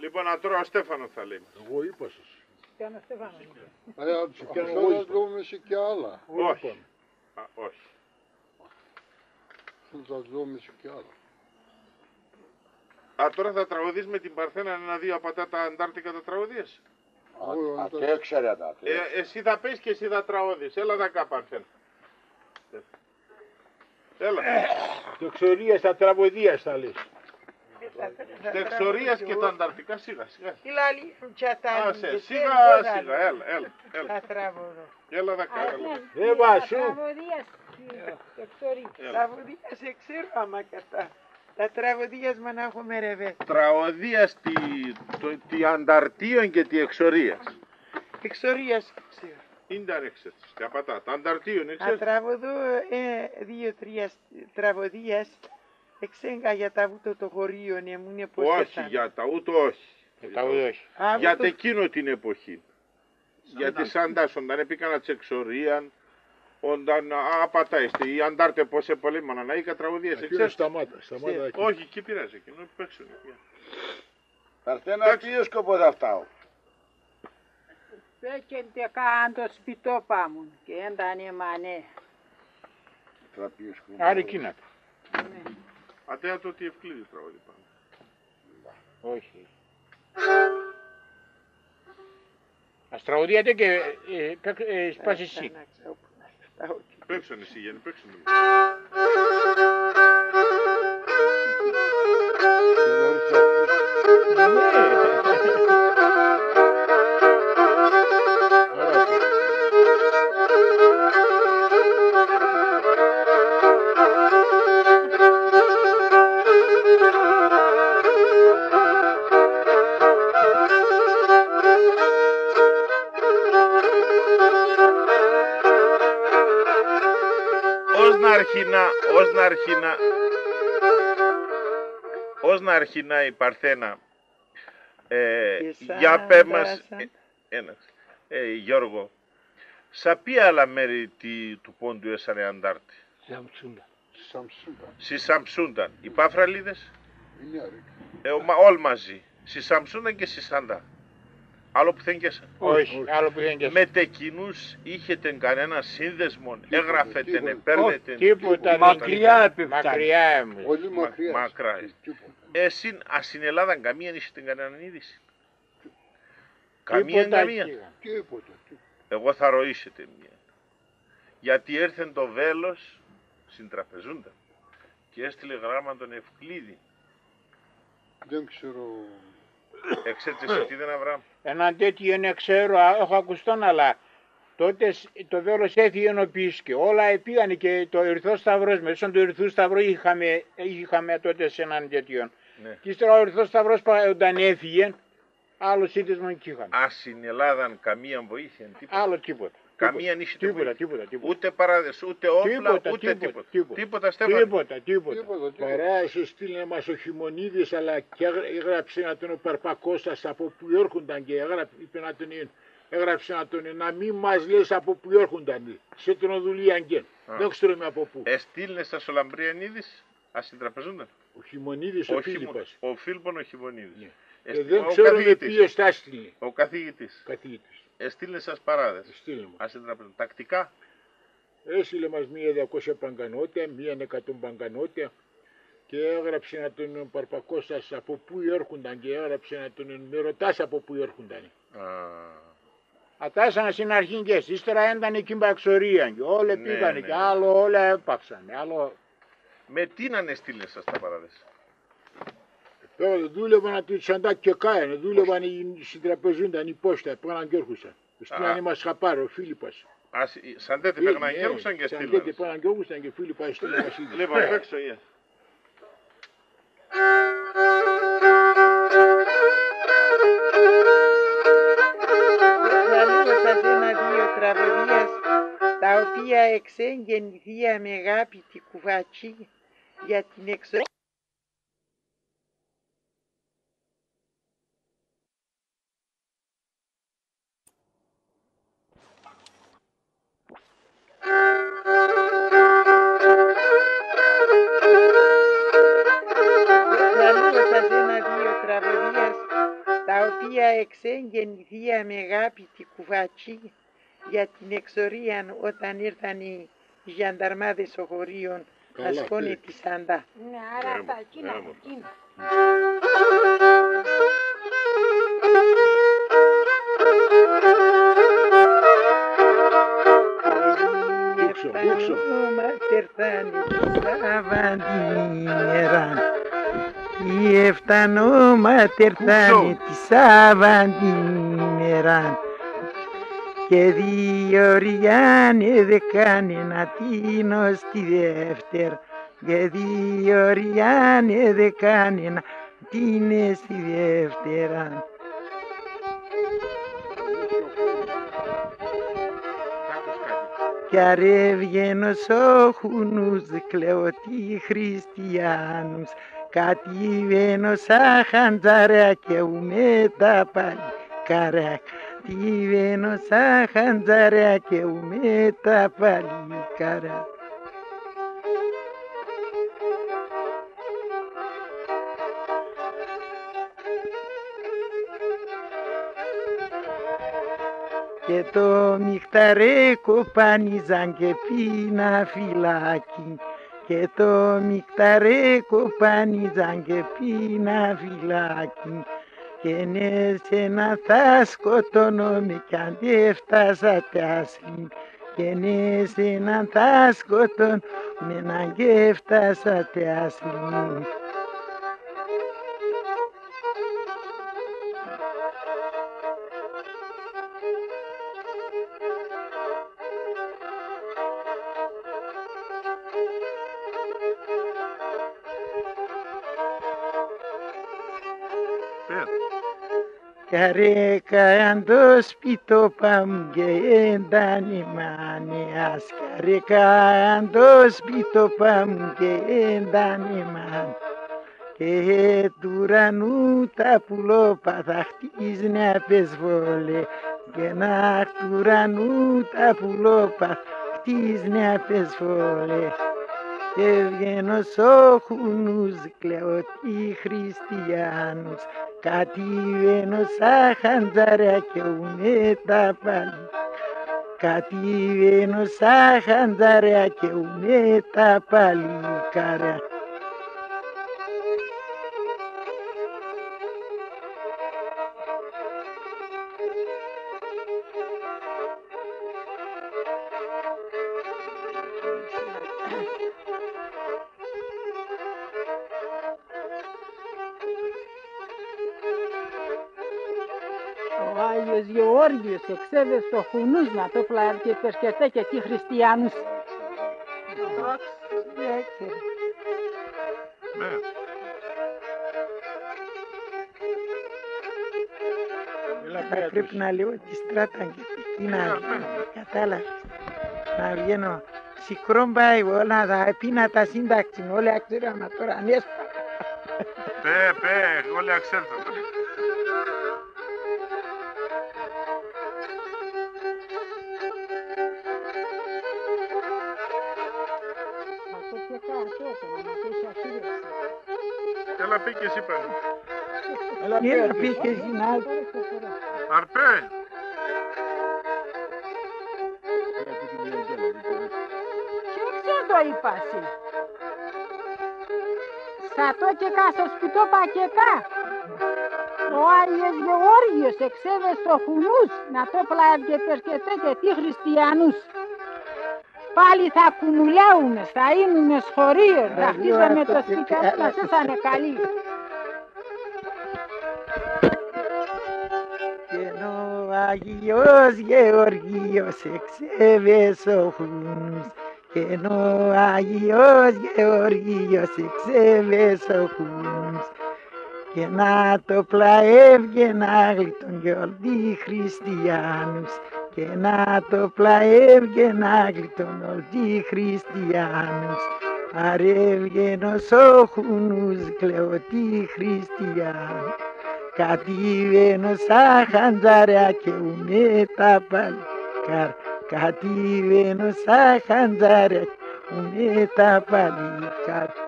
Λοιπόν, να τρώω Στέφανο θα λέμε. Εγώ είπα σας. Κάνω Στέφανο. Θέλω να δούμε και άλλα. Όχι. Όχι. Θα δούμε και άλλα. Τώρα θα τραγουδείς με την Παρθένα ένα-δύο από τα Αντάρτικα τα τραγουδίες. Τι ξέρετε. Εσύ θα πεις και εσύ θα τραγουδείς. Έλα τα Παρθένα. Έλα. Τεξορίας στα τραγωδίας θα λες. Τεξορίας και τα Ανταρκτικά σιγά. Ηλάλη, Άσε, σιγά, έλα. Θα τραβοδώ. Έλα τα κάνω. Δεν βάσου. Τραγωδίας ξέρω άμα και αυτά. Τα τραγωδίας μα να έχουμε ρεβέ. Τραγωδίας τη Ανταρτίων και τη Εξορίας. Εξορίας ξέρω. Είναι έξερες, καπατά. Τα Ανταρτίων, Να έξερες. τραβοδώ 2-3 τραγωδίες. Εξέγγα για τα βούτο το χωρίο, ναι μου είναι πως Όχι, για τα ούτω όχι. Για εκείνο την εποχή. Γιατί σαν τα όταν έπικανα της Εξορίαν, όταν απατάιστε, οι Αντάρτε πως επολέμαναν, να είχα τραγωδίες, ξέρεις. Σταμάτα εκεί. Όχι, εκεί πειράζει εκείνο, παίξουν. Παρθένα, τι σκοπό θα φτάω. Πέκεντε κάτω σπιτό πάμουν και έντανε μανέ. Άρα εκείνα. Ατέα το ότι ευκλείδη τραγωδί πάνω. Όχι. Ας τραγωδίατε και σπάς εσύ. Παίξουν εσύ, Γιάννη, παίξουν. Ως να αρχινά η Παρθένα, για πέ μας, Γιώργο, σε ποια άλλα μέρη του πόντου έσανε Αντάρτη? Στη Σαμσούντα. Οι Παφραλίδες? Όλοι μαζί. Στη Σαμσούντα και στη Σαντά. Άλλο που θέλγεσαι? Όχι, άλλο που θέλγεσαι. Με τεκινούς είχετε κανένα σύνδεσμο, έγραφετε, παίρνετε? Τίποτα, μακριά μακριά μου. Πολύ μακριά. Μακρά. Εσύ, στην Ελλάδα καμία είχετε κανέναν είδηση? Καμία. Τίποτα. Εγώ θα ροήσετε μία. Γιατί έρθεν το Βέλος στην Τραπεζούντα και έστειλε γράμμα τον Ευκλήδη. Δεν ξέρω. Ξέρετε σε τι δεν Αβραάμ? Έναν τέτοιο δεν ξέρω, έχω ακουστόν, αλλά τότε το Βέλος έφυγε ενωπής και όλα πήγανε και το Ερυθρό Σταυρός. Μέσα το Ερυθρό Σταυρό είχαμε τότε σε έναν τέτοιο. Ναι. Και ύστερα ο Ερυθρός Σταυρός όταν έφυγε, άλλο σύνδεσμο και είχαμε. Στην Ελλάδα καμία βοήθεια, τίποτα. Άλλο τίποτα. Καμία νύχη Τίποτα. Ούτε παράδες, ούτε όπλα, ούτε τίποτα. Τίποτα, Στέφανε. Τίποτα. Παράσε στείλε μας ο Χειμωνίδης, αλλά και έγραψε να τον ο Παρπακώστας από που έρχονταν και έγραψε να τον να μην μας λες από που έρχονταν. Σε τον οδουλία αγγέν. Δεν ξέρουμε από πού. Εστήλνε στα Σολαμπριανίδης, στην Τραπεζούντα. Ο Χειμωνίδης ο Φίλιππας. Ο Φίλιππον ο Χειμωνίδης. Και δεν ξέρουμε ποιος τα έστειλε. Ο καθηγητής. Εστήλνε σας παράδες. Στην Τραπεζούντα. Τακτικά. Έστειλε μας 1.200 παγκανότια, 1.100 παγκανότια και έγραψε να τον Παρπακώστας από πού έρχονταν και έγραψε να τον με ρωτάς από πού έρχονταν. Ατάσαν στην αρχή και ύστερα ήταν εκεί Εξορία και όλοι πήγανε και άλλο όλα έπαξαν. Με τι να εστήλνε σας τα παράδες? Τώρα δούλευαν του Σαντά και κάανε, δούλευαν στην Τραπεζούντα, η πόστα, πήγαν και έρχουσαν. Στείλανε μας χαπάρει ο Φίλιππας. Σαν τέτοι πήγαν και έρχουσαν και στείλανε. Σαν τέτοι πήγαν και έρχουσαν και Φίλιππας στείλανε μας ήδη. Λοιπόν, παίξω, γεια. Σας ένα-δύο τραγωδίες, τα οποία εξέγγενθία με αγάπη τη κουβάτσι για την εξορία. Σας ένα-δύο τραγωδίες, οποία εξέγγενη θεία με αγάπη τη κουβάτσι για την εξορία όταν ήρθαν οι γιανταρμάδες οχωρίων να σκόνε τη Σαντά. Ναι, άρα αυτά εκείνα. Έφτανο ματερθάνη τη Σαββαντιμεράν και διοριάνε δεκάνενα τίνο στη δεύτερη και διοριάνε δεκάνενα τίνε στη δεύτερα. Κι αρεύγαινος όχουνους κλαιωτοί χριστιανούς κατηβαίνος αχαντζαρέα και ουμε τα παλικάρια κατηβαίνος αχαντζαρέα και ουμε τα παλικάρια. Και το μιχταρέκο πάνιζαν και πίνα φυλάκι και το μιχταρέκο πάνιζαν και πίνα φυλάκι και ναι σε να θα σκοτώνομαι κι αν δεν έφτασα τάσλι και ναι σε να θα σκοτώνομαι να και έφτασα τάσλι. Καρέκαν το σπίτο παμ και έντανε μάνιας καρέκαν το σπίτο παμ και έντανε μάν και του ουρανού τα πουλόπαθα χτίζνε απεσβόλε και να του ουρανού τα πουλόπαθα χτίζνε απεσβόλε και έβγαινος όχουνους κλαιωτοί χριστιανούς κατηβαίνος αχαντζαρέα και ουνε τα πάλι κατηβαίνος αχαντζαρέα και ουνε τα παλικάρια. Ο Άγιος Γεώργιος εξέβε στο χουνούς να το πλάρει και περσκετέ και τι χριστιανούς. Θα πρέπει να λέω τη στράτα και εκεί να κατάλαβες. Να βγαίνω σικρόν πάει όλα τα πίνα τα σύνταξη όλα ξέραμε τώρα ανέσπα. Όλα ξέρετε. Έλα πει και εσύ πέρα. Έλα πει και εσύ να Αρπέ. Και ξέρω είπα εσύ. Σατό και κα στο σπιτό πακεκά. Ο Άγιος Γεώργιος εξέβε στο χουνούς να το πλάρει και περσκετέ και τι χριστιανούς. Πάλι θα κουμουλιάουμε, θα είνουμε σχορείο, θα χτίζαμε το σπίτι μας, ήσανε καλοί. Και ο Άγιος Γεωργίος εξέβε στο χουνούς και ο Άγιος Γεωργίος εξέβε στο χουνούς και να το πλαέβγε να γλιτών και όλοι χριστιανούς και να το πλαέβγε να γλιτών όλοι χριστιανούς αρεύγαινος όχουνους κλαιωτοί χριστιανούς κατηβαίνος αχαντζαρέα και ουνε τα παλικάρ κατηβαίνος αχαντζαρέα και ουνε τα παλικάρ.